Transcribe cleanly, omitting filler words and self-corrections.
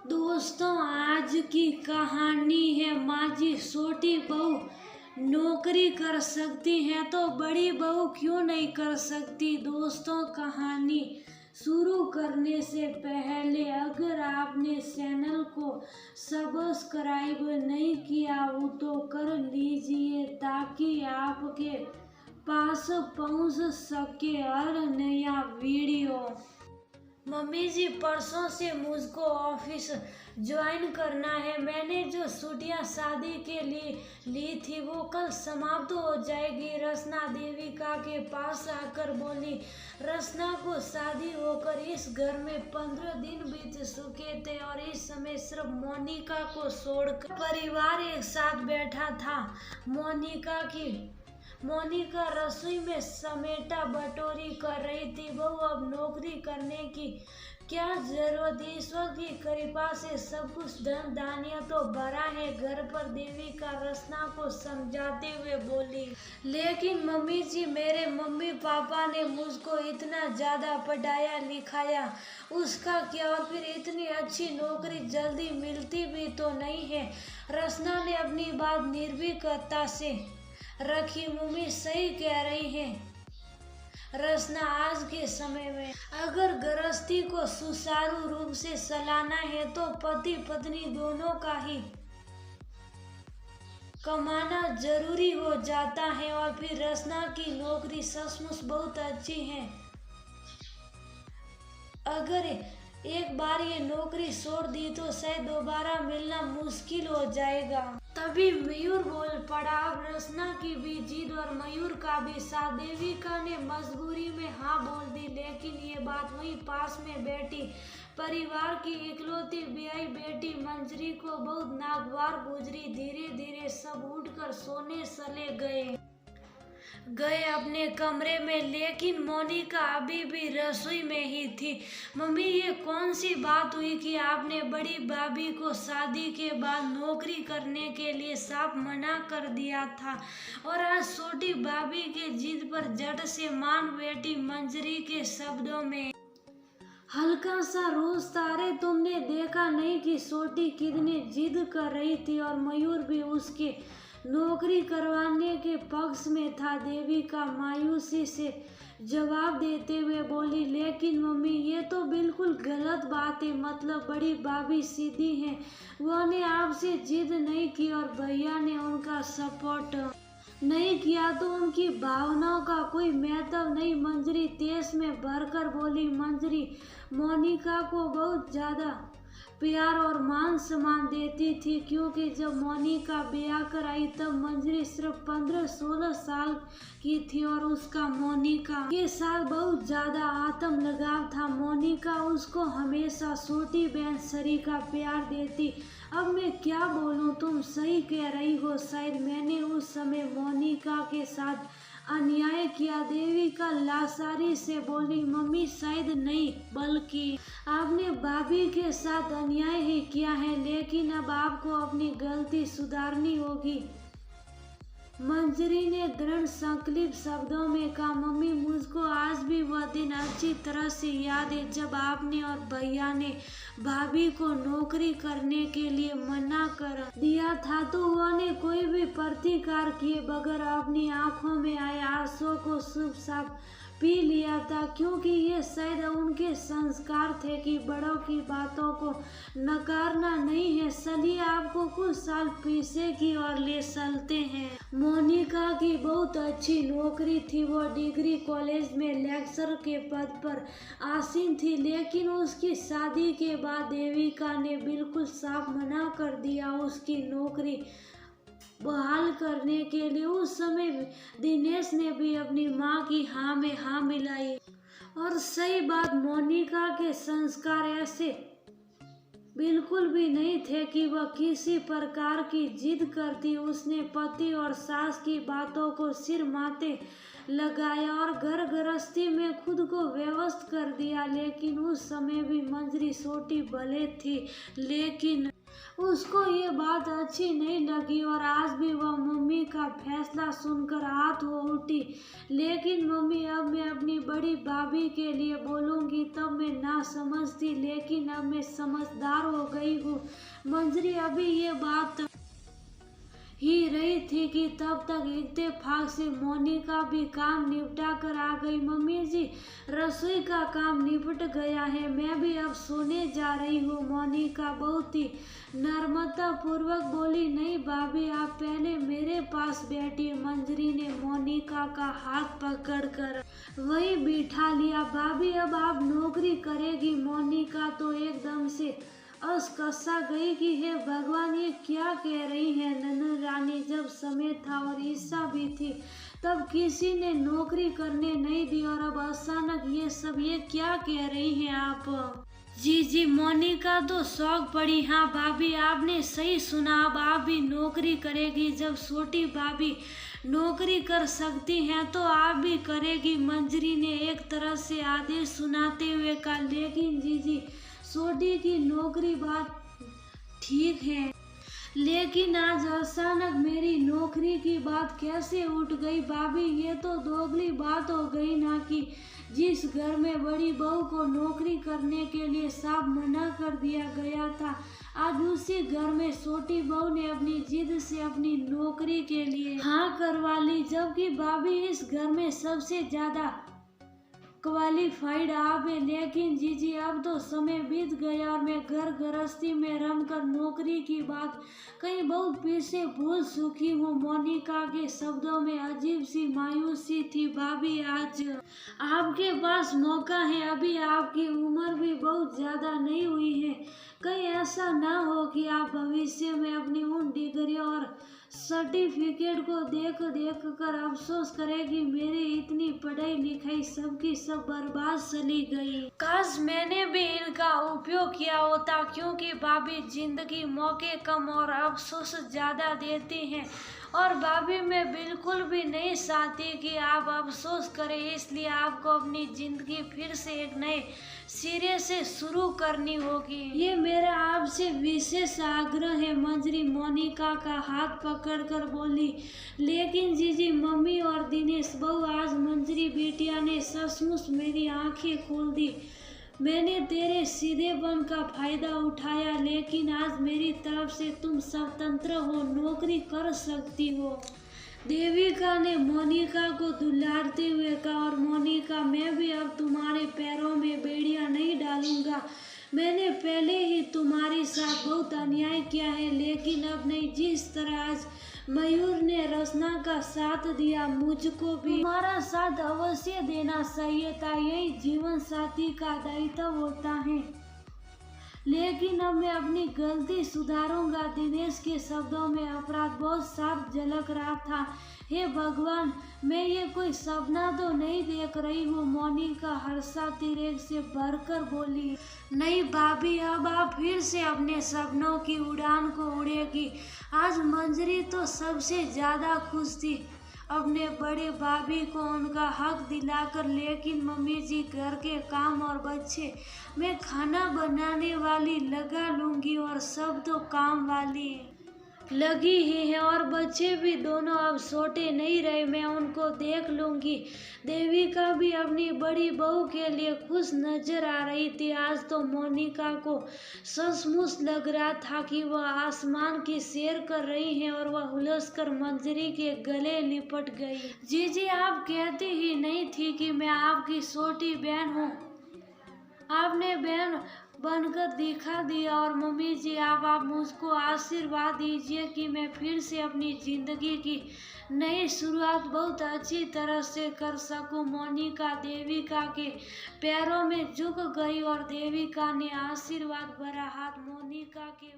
दोस्तों, आज की कहानी है माझी छोटी बहू नौकरी कर सकती है तो बड़ी बहू क्यों नहीं कर सकती। दोस्तों, कहानी शुरू करने से पहले अगर आपने चैनल को सब्सक्राइब नहीं किया हो तो कर लीजिए ताकि आपके पास पहुंच सके हर नया वीडियो। मम्मी जी, परसों से मुझको ऑफिस ज्वाइन करना है। मैंने जो छुट्टियां शादी के लिए ली थी वो कल समाप्त हो जाएगी। रचना देविका के पास आकर बोली। रचना को शादी होकर इस घर में 15 दिन बीत चुके थे और इस समय सिर्फ मोनिका को छोड़कर परिवार एक साथ बैठा था। मोनिका रसोई में समेटा बटोरी कर रही थी। बहू, अब नौकरी करने की क्या जरूरत। ईश्वर की कृपा से सब कुछ धन धान्य तो भरा है घर पर। देविका रचना को समझाते हुए बोली। लेकिन मम्मी जी, मेरे मम्मी पापा ने मुझको इतना ज्यादा पढ़ाया लिखाया, उसका क्या। और फिर इतनी अच्छी नौकरी जल्दी मिलती भी तो नहीं है। रचना ने अपनी बात निर्भीकता से रखी। मम्मी सही कह रही है रचना, आज के समय में अगर गृहस्थी को सुचारू रूप से चलाना है तो पति पत्नी दोनों का ही कमाना जरूरी हो जाता है। और फिर रचना की नौकरी सचमुच बहुत अच्छी है। अगर एक बार ये नौकरी छोड़ दी तो शायद दोबारा मिलना मुश्किल हो जाएगा। तभी मयूर बोल पड़ा। अब रचना की भी जिद और मयूर का भी साथ। देविका ने मजबूरी में हाँ बोल दी। लेकिन ये बात वहीं पास में बैठी परिवार की इकलौती ब्याही बेटी मंजरी को बहुत नागवार गुजरी। धीरे धीरे सब उठकर सोने चले गए अपने कमरे में। लेकिन मोनिका अभी भी रसोई में ही थी। मम्मी, ये कौन सी बात हुई कि आपने बड़ी भाभी को शादी के बाद नौकरी करने के लिए साफ मना कर दिया था और आज छोटी भाभी के जिद पर झट से मान बैठी मंजरी के शब्दों में। हल्का सा रोज तारे, तुमने देखा नहीं कि छोटी कितनी जिद कर रही थी और मयूर भी उसके नौकरी करवाने के पक्ष में था। देविका मायूसी से जवाब देते हुए बोली। लेकिन मम्मी, ये तो बिल्कुल गलत बात है। मतलब बड़ी भाभी सीधी हैं, उन्होंने आपसे जिद नहीं की और भैया ने उनका सपोर्ट नहीं किया तो उनकी भावनाओं का कोई महत्व नहीं। मंजरी तेज में भरकर बोली। मंजरी मोनिका को बहुत ज्यादा प्यार और मान सम्मान देती थी क्योंकि जब मोनिका ब्याह कर आई तब मंजरी सिर्फ 15-16 साल की थी और उसका मोनिका के साथ बहुत ज्यादा आत्म लगाव था। मोनिका उसको हमेशा छोटी बहन सरिका प्यार देती। अब मैं क्या बोलूं, तुम सही कह रही हो। शायद मैंने उस समय मोनिका के साथ अन्याय किया। देविका लाचारी से बोली। मम्मी, शायद नहीं बल्कि आपने भाभी के साथ अन्याय ही किया है। लेकिन अब आपको अपनी गलती सुधारनी होगी, मंजरी ने दृढ़ संकल्प शब्दों में कहा। मम्मी, मुझको आज भी वह दिन अच्छी तरह से याद है जब आपने और भैया ने भाभी को नौकरी करने के लिए मना कर दिया था तो उन्होंने कोई भी प्रतिकार किए बगैर अपनी आंखों में आए आंसुओं को चुपचाप पी लिया था क्योंकि ये शायद उनके संस्कार थे कि बड़ों की बातों को नकारना नहीं है। चलिए आपको कुछ साल पीछे की ओर ले चलते हैं। मोनिका की बहुत अच्छी नौकरी थी। वो डिग्री कॉलेज में लेक्चर के पद पर आसीन थी। लेकिन उसकी शादी के बाद देविका ने बिल्कुल साफ मना कर दिया उसकी नौकरी बहाल करने के लिए। उस समय दिनेश ने भी अपनी माँ की हाँ में हाँ मिलाई। और सही बात, मोनिका के संस्कार ऐसे बिल्कुल भी नहीं थे कि वह किसी प्रकार की जिद करती। उसने पति और सास की बातों को सिर माथे लगाया और घर गृहस्थी में खुद को व्यवस्थ कर दिया। लेकिन उस समय भी मंजरी छोटी भले थी लेकिन उसको ये बात अच्छी नहीं लगी और आज भी वह मम्मी का फैसला सुनकर हाथ हो उठी। लेकिन मम्मी, अब मैं अपनी बड़ी भाभी के लिए बोलूँगी। तब मैं ना समझती, लेकिन अब मैं समझदार हो गई हूँ। मंजरी अभी ये बात ही रही थी कि तब तक इत्तेफाक से मोनिका भी काम निपटा कर आ गई। मम्मी जी, रसोई का काम निपट गया है, मैं भी अब सोने जा रही हूँ। मोनिका बहुत ही नम्रता पूर्वक बोली। नहीं भाभी, आप पहले मेरे पास बैठिए। मंजरी ने मोनिका का हाथ पकड़कर वही बिठा लिया। भाभी, अब आप नौकरी करेगी? मोनिका तो एकदम से असकसा गई कि हे भगवान, ये क्या कह रही है ननद रानी। जब समय था और ईसा भी थी तब किसी ने नौकरी करने नहीं दी, और अब अचानक ये क्या कह रही हैं आप? जी मोनिका तो शौक पड़ी। हाँ भाभी, आपने सही सुना, अब आप भी नौकरी करेगी। जब छोटी भाभी नौकरी कर सकती हैं तो आप भी करेगी। मंजरी ने एक तरह से आदेश सुनाते हुए कहा। लेकिन जी, छोटी की नौकरी बात ठीक है, लेकिन आज अचानक मेरी नौकरी की बात कैसे उठ गई? भाभी, ये तो दोगली बात हो गई ना कि जिस घर में बड़ी बहू को नौकरी करने के लिए साफ मना कर दिया गया था, आज उसी घर में छोटी बहू ने अपनी जिद से अपनी नौकरी के लिए हाँ करवा ली। जबकि भाभी, इस घर में सबसे ज्यादा क्वालिफाइड आप है। लेकिन जी, अब तो समय बीत गया और मैं घर गृहस्थी में रमकर नौकरी की बात कहीं बहुत पीछे भूल चुकी हूँ। मोनिका के शब्दों में अजीब सी मायूसी थी। भाभी, आज आपके पास मौका है, अभी आपकी उम्र भी बहुत ज्यादा नहीं हुई है। कहीं ऐसा ना हो कि आप भविष्य में अपनी उन डिग्री और सर्टिफिकेट को देख कर अफसोस करेगी, मेरी इतनी पढ़ाई लिखाई सबकी सब बर्बाद चली गई। काश मैंने भी इनका उपयोग किया होता, क्योंकि भाभी, जिंदगी मौके कम और अफसोस ज्यादा देती हैं। और भाभी, मैं बिल्कुल भी नहीं चाहती कि आप अफसोस करें, इसलिए आपको अपनी जिंदगी फिर से एक नए सिरे से शुरू करनी होगी। ये मेरा आपसे विशेष आग्रह है। मंजरी मोनिका का हाथ पकड़कर बोली। लेकिन जी, मम्मी और दिनेश बहू, आज मंजरी बिटिया ने सचमुच मेरी आंखें खोल दी। मैंने तेरे सीधेपन का फायदा उठाया, लेकिन आज मेरी तरफ से तुम स्वतंत्र हो, नौकरी कर सकती हो। देविका ने मोनिका को दुलारते हुए कहा। और मोनिका, मैं भी अब तुम्हारे पैरों में बेड़ियां नहीं डालूंगा। मैंने पहले ही तुम्हारे साथ बहुत अन्याय किया है, लेकिन अब नहीं। जिस तरह आज मयूर ने रचना का साथ दिया, मुझको भी तुम्हारा साथ अवश्य देना चाहिए था। यही जीवन साथी का दायित्व होता है। लेकिन अब मैं अपनी गलती सुधारूंगा। दिनेश के शब्दों में अपराध बहुत साफ झलक रहा था। हे भगवान, मैं ये कोई सपना तो नहीं देख रही हूँ। मोनिका हर्षातिरेक से भरकर बोली। नहीं भाभी, अब आप फिर से अपने सपनों की उड़ान को उड़ेगी। आज मंजरी तो सबसे ज्यादा खुश थी अपने बड़े भाभी को उनका हक दिलाकर। लेकिन मम्मी जी, घर के काम और बच्चे, मैं खाना बनाने वाली लगा लूंगी और सब तो काम वाली लगी ही है, और बच्चे भी दोनों अब छोटे नहीं रहे, मैं उनको देख लूंगी। देविका भी अपनी बड़ी बहू के लिए खुश नजर आ रही थी। आज तो मोनिका को सचमुच लग रहा था कि वह आसमान की सैर कर रही हैं, और वह उलझकर मंजरी के गले लिपट गई। जी, आप कहती ही नहीं थी कि मैं आपकी छोटी बहन हूँ। आपने बहन बनकर दिखा दिया। और मम्मी जी, आप मुझको आशीर्वाद दीजिए कि मैं फिर से अपनी जिंदगी की नई शुरुआत बहुत अच्छी तरह से कर सकूं। मोनिका देविका के पैरों में झुक गई और देविका ने आशीर्वाद भरा हाथ मोनिका के